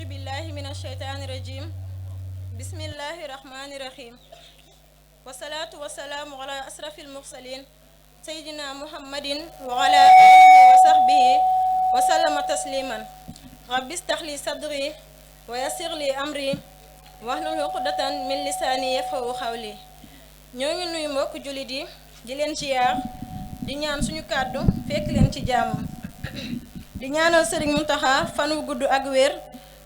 أعوذ بالله من الشيطان الرجيم بسم الله الرحمن الرحيم والصلاة والسلام على أشرف المرسلين سيدنا محمد وعلى آله وصحبه وسلم تسليما رب اشرح لي صدري ويسر لي أمري واحلل عقدة من لساني يفقهوا قولي ñoo ngi nuyu mbokk jullit yi di leen ziyaar di ñaan suñu kàddu fekk leen ci jàmm di ñaanal Serigne Mountakha fan wu gudd ak wér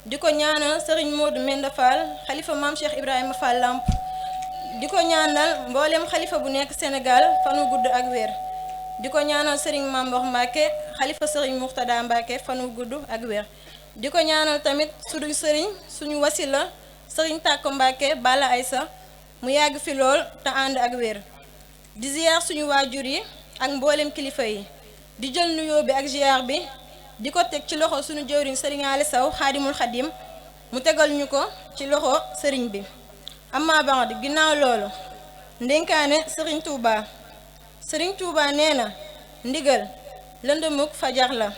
di ko ñaanal Serigne Modou Menda Fall xalifa maam Cheikh Ibrahima Fall Lamp di ko ñaanal mboolem xalifa bu nekk Sénégal fan wu gudd ak wér di ko ñaanal Serigne Mambox Mbacke xalifa Serigne Mourtada Mbacke fan wu gudd ak wér di ko ñaanal tamit suñu Serigne suñu wasila Serigne Tàkko Mbacke Bala Aysa mu yàgg fi lool te ànd ak wér di ziyaar suñu waajur yi ak mboolem kilifa yi di jël nuyoo bi ak ziyaar bi di ko teg ci loxo suñu jëwriñ Serigne Ali Sow xaadimul xadim mu tegal ñu ko ci loxo Serigne bi amma ba'd ginnaaw loolu ndénkaane Serigne Touba nee na ndigal lëndëmuk fajar la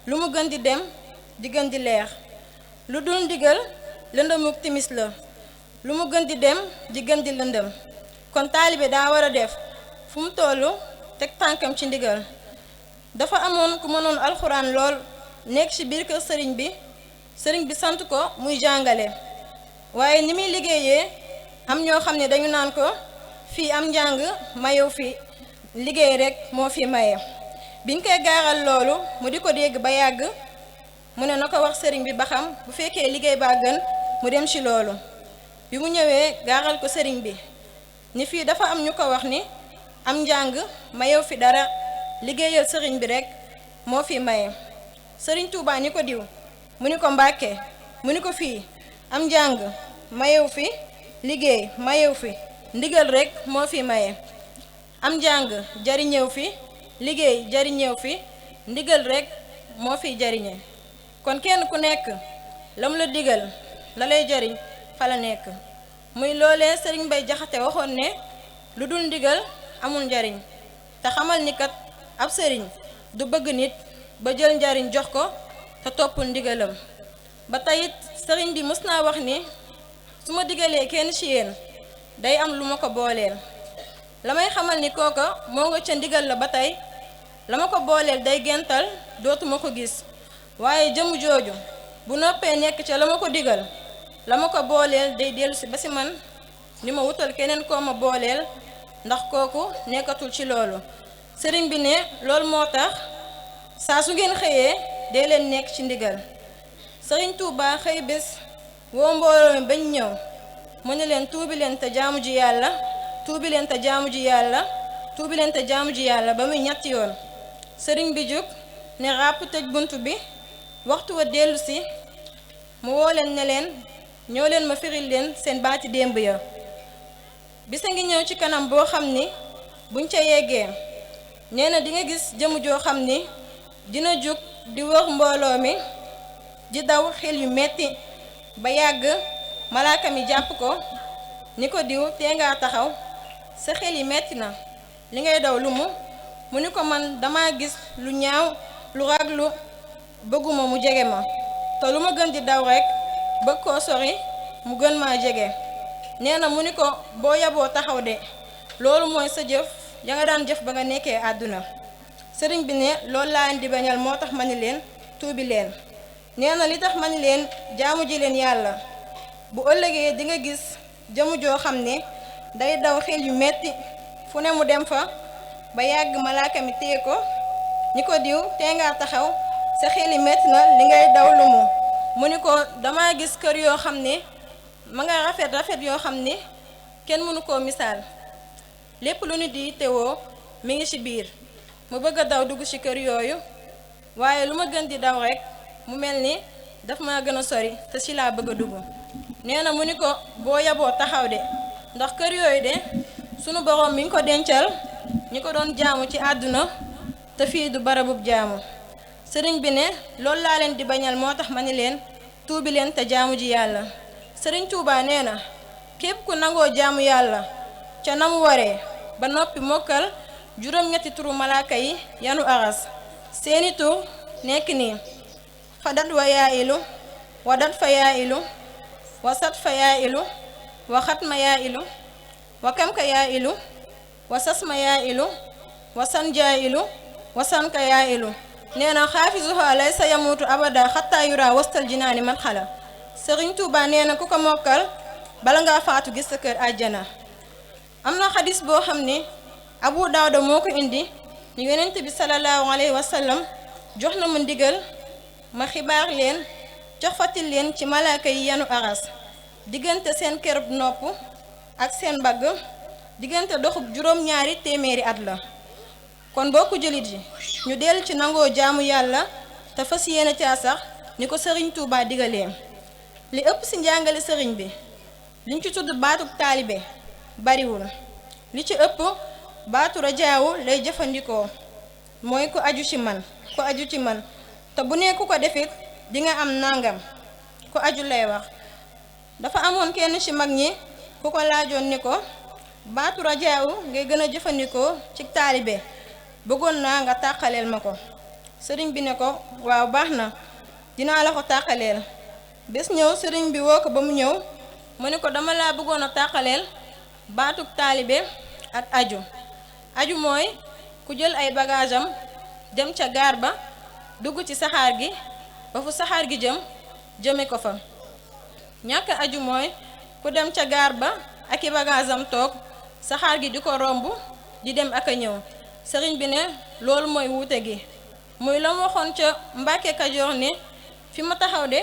lu mu gën di dem di gën di leer lu dul ndigal lëndëmuk timis la lu mu gën di dem di gën di lëndëm kon taalibe daa war a def fu mu tollu teg tànkam ci ndigal dafa amoon ku mënoon alxuraan lool nekk ci biir kër sëriñ bi sant ko muy jàngale waaye ni muy liggéeyee am ñoo xam ne dañu naan ko fii am njàng mayew fi liggéey rekk moo fi maye biñ koy gaaral loolu mu di ko dégg ba yàgg mu ne na ko wax sëriñ bi ba xam bu fekkee liggéey baa gën mu dem ci loolu bi mu ñëwee gaaral ko sëriñ bi ni fii dafa am ñu ko wax ni am njàng mayew fi dara liggéeyal sëriñ bi rekk moo fi maye sëriñ Touba ni ko diw mu ni ko Mbàkke mu ni ko fii am njàng mayew fi liggéey mayew fi ndigal rekk moo fi maye am njàng jariñew fi liggéey jariñew fi ndigal rekk moo fi jariñe kon kenn ku nekk la mu la digal la lay jariñ fa la nekk muy loolee sëriñ Mbay Jaxate waxoon ne lu dul ndigal amul njariñ te xamal ni kat ab sëriñ du bëgg nit ba jël njariñ jox ko te toppul ndigalam ba teyit sëriñ bi mës naa wax ni su ma digalee kenn ci yéen day am lu ma ko booleel la may xamal ni kooka moo nga ca ndigal la ba tey la ma ko booleel day gental dootuma ko gis waaye jëmu jooju bu noppee nekk ca la ma ko digal la ma ko booleel day dellusi ba ci man ni ma wutal keneen koo ma booleel ndax kooku nekkatul ci loolu sëriñ bi ne loolu moo tax saa su ngeen xëyee dee leen nekk ci ndigal sëriñ Touba xëy bés woo mbooloo mi bañ ñëw mu ne leen tuubi leen te jaamu ji yàlla tuubi leen te jaamu ji yàlla tuubi leen te jaamu ji yàlla ba muy ñetti yoon sëriñ bi jóg ne ràpp tëj bunt bi waxtu wa dellusi mu woo leen ne leen ñoo leen ma firil leen seen baati démb ya bisa ngi ñëw ci kanam boo xam ni buñ ca yeggee nee na di nga gis jëmu joo xam ni dina jóg di wër mbooloo mi di daw xel yu metti ba yàgg malaaka mi jàpp ko ni ko diw tee ngaa taxaw sa xel yi metti na li ngay daw lu mu ni ko man dama gis lu ñaaw lu raglu bëgguma mu jege ma te lu ma gën di daw rekk bëgg koo sori mu gën maa jege nee na mu ni ko boo yaboo taxaw de loolu mooy sa jëf ya nga daan jëf ba nga nekkee àdduna sëriñ bi ne loolu laa leen di bañal moo tax ma ni leen tuubi leen nee na li tax ma ni leen jaamu ji leen yàlla bu ëllëgee di nga gis jëmu joo xam ne day daw xel yu metti fu ne mu dem fa ba yàgg malaaka mi téye ko ni ko diw tee ngaa taxaw sa xel yi metti na li ngay daw lu mu ni ko dama gis kër yoo xam ne ma nga rafet yoo xam ne kenn mënu koo misaal lépp lu nit di teewoo mi ngi ci biir mu bëgg a daw dugg ci kër yooyu waaye lu ma gën di daw rekk mu mel ni daf ma gën a sori te ci laa bëgg a dugg nee na mu ni ko boo yaboo taxaw de ndax kër yooyu de sunu boroom mi ngi ko dencal ñi ko doon jaamu ci àdduna te fii du barabub jaamu sëriñ bi ne loolu laa leen di bañal moo tax ma ni leen tuubi leen te jaamu ji yàlla sëriñ Touba nee na képp ku nangoo jaamu yàlla ca na mu waree ba noppi mokkal juróom-ñetti turu malaaka yi yanu aras seeni tur nekk nii fadat wa yaa ilu wa dat fa yaa'ilu wa sat fa yaa'ilu wa xatma yaa'ilu wa kamka yaa'ilu wa sasma yaa'ilu wa san jaa'ilu wa sanka yaa'ilu nee na xaafizuha laysa yamuutu abada xatta yura wastal jinaani man xala Sëriñ Tuuba nee na ku ko mokkal bala ngaa faatu gis sa kër àjjana. am na xadis boo xam ne Abu Daawuda moo ko indi ni yonent bi sallallahu alayhi wa sallam jox na ma ndigal ma xibaar leen jox fatil leen ci malaaka yi yanu aras diggante seen kërub nopp ak seen mbagg diggante doxub juróom-ñaari téeméeri at la. kon bokku jullit yi ñu dellu ci nangoo jaamu yàlla te fas yéene caa sax ni ko Sëriñ Tuuba digalee. li ëpp ci njàngale sëriñ bi liñ ci tudd baatub taalibe bariwul li ci ëpp baatu rajaawu lay jëfandikoo mooy ku aju ci man te bu ne ku ko defit di nga am nangam ku aju lay wax. dafa amoon kenn ci mag ñi ku ko laajoon ni ko baatu rajaawu ngay gën a jëfandikoo ci taalibe bëggoon naa nga tàqaleel ma ko. sëriñ bi ne ko waaw baax na dinaa la ko tàqaleel. bés ñëw sëriñ bi woo ko ba mu ñëw mu ne ko dama laa bëggoon a tàqaleel baatub taalibe ak aju mooy ku jël ay bagage am dem ca gaar ba dugg ci saxaar gi ba fu saxaar gi jëme ko fa. ñàkk aju mooy ku dem ca gaar ba ak i bagage am toog saxaar gi di ko romb di dem ak a ñëw. sëriñ bi ne loolu mooy wuute gi muy la mu waxoon ca Mbàkke Kajoor ne fi ma taxaw de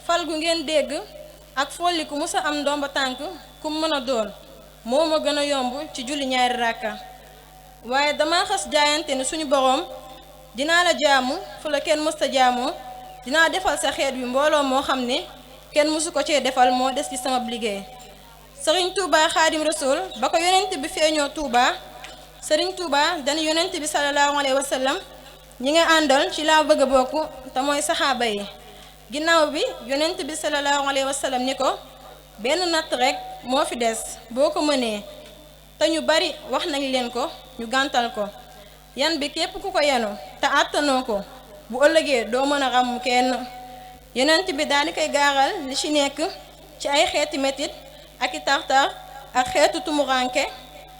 fal gu ngeen dégg ak folli ku musa am ndomba tànk ku mën a doon moo ma gën a yomb ci julli ñaari ràkka waaye dama xas jaayante ne suñu boroom dinaa la jaamu fu la kenn mësta jaamoo dinaa defal sa xeet wi mbooloo moo xam ne kenn mësu ko cee defal moo des ci sama liggéey. Sëriñ Tuuba Xaadim Rasuul ba ko yonent bi feeñoo Tuuba Sëriñ Tuuba dañu yonent bi sallallahu alayhi wa sallam ñi nga àndal ci laa bëgg a bokk te mooy saxaaba yi. ginnaaw bi yonent bi sallallahu alayhi wa sallam ni ko benn natt rekk moo fi des boo ko mënee te ñu bari wax nañ leen ko ñu gàntal ko yan bi képp ku ko yenu te àttanoo ko bu ëllëgee doo mën a ràmm kenn. yonent bi daal di koy gaaral li ci nekk ci ay xeeti metit ak i tartar ak xeetu tumuranke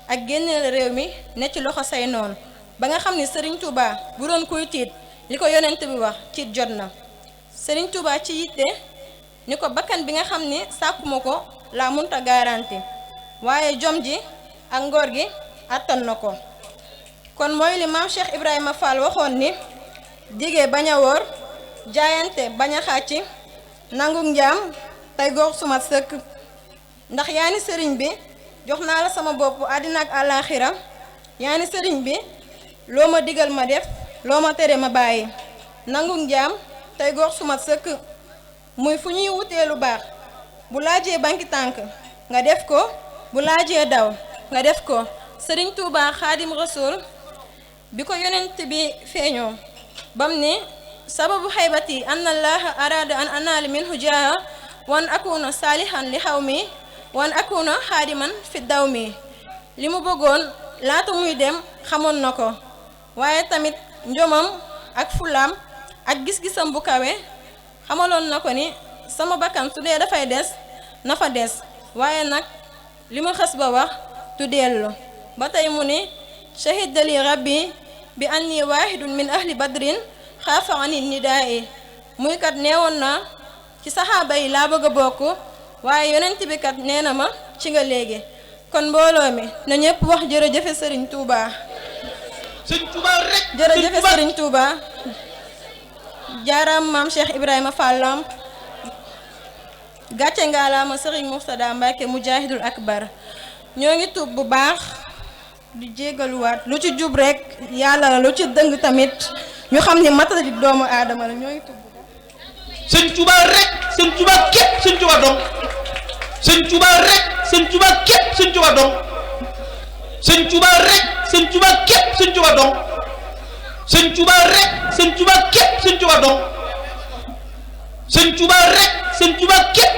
ak génneel réew mi ne ci loxo say noonu ba nga xam ni Sëriñ Tuuba bu doon kuy tiit li ko yonent bi wax tiit jot na. Sëriñ Tuuba ci yitte ni ko bakkan bi nga xam ni sàkkuma ko laa munta garanti waaye jom ji ak ngor gi àttan na ko. kon mooy li maam Cheikh Ibrahima Fall waxoon ni digee bañ a wóor jaayante bañ a xàcc nangu njaam tey góor suma sëkk ndax yaa ni sëriñ bi jox naa la sama bopp àddina ak àllaaxira yaa ni sëriñ bi loo ma digal ma def loo ma tere ma bàyyi nangu njaam tey gox suma sëkk muy fu ñuy wutee lu baax bu laajee banki tànk nga def ko bu laajee daw nga def ko. Sëriñ Tuuba Xaadim Rasuul bi ko yonent bi feeñoo bam ne sababu xaybati anna allaha arada an anaali minhu jaaha wan akuna saalihan li xaw mi wan akuna xaadiman fi daw mi li mu bëggoon laata muy dem xamoon na ko waaye tamit njomam ak fulaam ak gis-gisam bu kawe xamaloon na ko ni sama bakkan su dee dafay des na fa des waaye nag li ma xës ba wax du dellu. ba tey mu ne shahida li rabbi bi anni waahidun min ahli badrin xaafa ani nidaa'i muy kat neewoon na ci saxaaba yi laa bëgg a bokk waaye yonent bi kat nee na ma ci nga léegi. kon mbooloo mi na ñépp wax jërëjëfe Sëriñ Tuuba. Sëriñ Tuuba rek jërëjëfe Sëriñ Tuuba. jaaram maam Cheikh Ibrahima Fall Lamp gàcce ngaalaama Sëriñ Murtada Mbàkke Mujaahidul Akbar. ñoo ngi tuub bu baax di jégaluwaat lu ci jub rek yàlla la lu ci dëng tamit ñu xam ni matadi doomu aadama la ñoo ngi tuub bu baax. Sëriñ Tuuba rek Sëriñ Tuuba képp Sëriñ Tuuba dong Sëriñ Tuuba rek Sëriñ Tuuba képp Sëriñ Tuuba dong Sëriñ Tuuba rek Sëriñ Tuuba képp Sëriñ Tuuba dong Sëriñ Tuuba rek Sëriñ Tuuba képp Sëriñ Tuuba dong Sëriñ Tuuba rek Sëriñ Tuuba képp